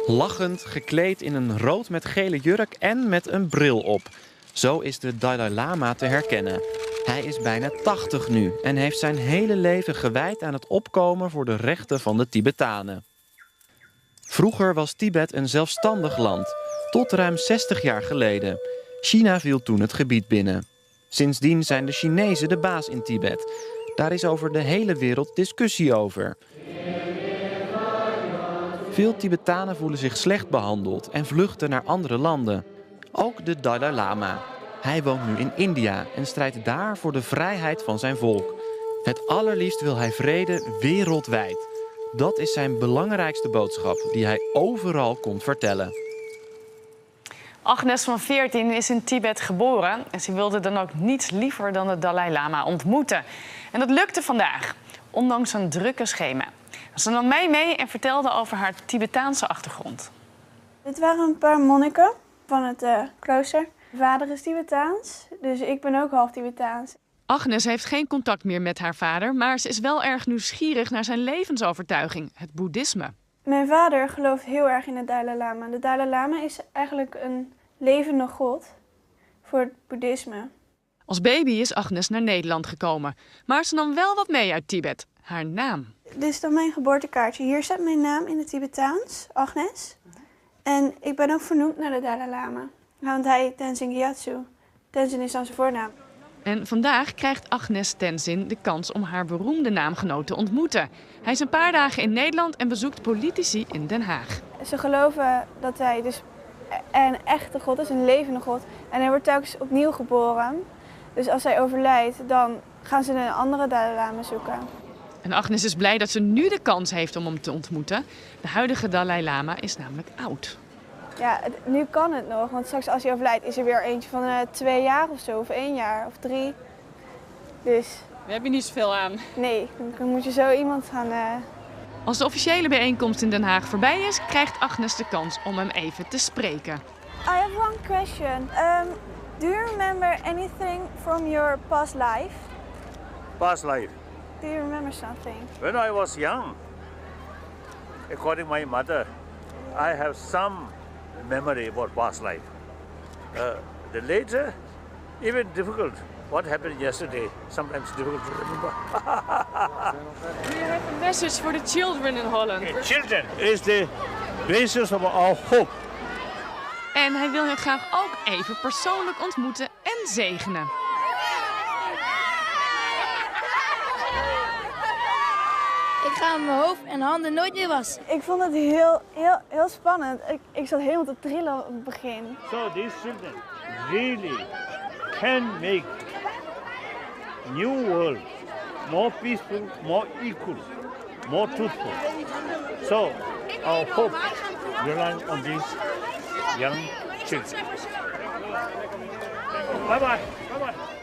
Lachend, gekleed in een rood met gele jurk en met een bril op. Zo is de Dalai Lama te herkennen. Hij is bijna 80 nu en heeft zijn hele leven gewijd aan het opkomen voor de rechten van de Tibetanen. Vroeger was Tibet een zelfstandig land, tot ruim 60 jaar geleden. China viel toen het gebied binnen. Sindsdien zijn de Chinezen de baas in Tibet. Daar is over de hele wereld discussie over. Veel Tibetanen voelen zich slecht behandeld en vluchten naar andere landen. Ook de Dalai Lama. Hij woont nu in India en strijdt daar voor de vrijheid van zijn volk. Het allerliefst wil hij vrede wereldwijd. Dat is zijn belangrijkste boodschap die hij overal komt vertellen. Agnes van 14 is in Tibet geboren en ze wilde dan ook niets liever dan de Dalai Lama ontmoeten. En dat lukte vandaag, ondanks een drukke schema. Ze nam mij mee en vertelde over haar Tibetaanse achtergrond. Dit waren een paar monniken van het klooster. Mijn vader is Tibetaans, dus ik ben ook half Tibetaans. Agnes heeft geen contact meer met haar vader, maar ze is wel erg nieuwsgierig naar zijn levensovertuiging, het boeddhisme. Mijn vader gelooft heel erg in de Dalai Lama. De Dalai Lama is eigenlijk een levende god voor het boeddhisme. Als baby is Agnes naar Nederland gekomen, maar ze nam wel wat mee uit Tibet, haar naam. Dit is dan mijn geboortekaartje. Hier staat mijn naam in het Tibetaans, Agnes. En ik ben ook vernoemd naar de Dalai Lama. Want hij heet Tenzin Gyatso. Tenzin is dan zijn voornaam. En vandaag krijgt Agnes Tenzin de kans om haar beroemde naamgenoot te ontmoeten. Hij is een paar dagen in Nederland en bezoekt politici in Den Haag. Ze geloven dat hij dus een echte god is, een levende god. En hij wordt telkens opnieuw geboren. Dus als hij overlijdt, dan gaan ze een andere Dalai Lama zoeken. En Agnes is blij dat ze nu de kans heeft om hem te ontmoeten. De huidige Dalai Lama is namelijk oud. Ja, nu kan het nog, want straks als hij overlijdt is er weer eentje van 2 jaar of zo, of 1 jaar of 3. Dus... Daar heb je niet zoveel aan. Nee, dan moet je zo iemand gaan... Als de officiële bijeenkomst in Den Haag voorbij is, krijgt Agnes de kans om hem even te spreken. I have one question. Do you remember anything from your past life? Past life. Do you remember something? When I was young, according to my mother, I have some memory about past life. The later, even difficult. What happened yesterday, sometimes difficult to remember. Do you have a message for the children in Holland? Children is the basis of our hope. En hij wil hen graag ook even persoonlijk ontmoeten en zegenen. Ik ga mijn hoofd en handen nooit meer wassen. Ik vond het heel spannend. Ik zat helemaal te trillen op het begin. So these children really can make new world more peaceful, more equal, more truthful. So our hope relies on these young children. Bye bye. Bye bye.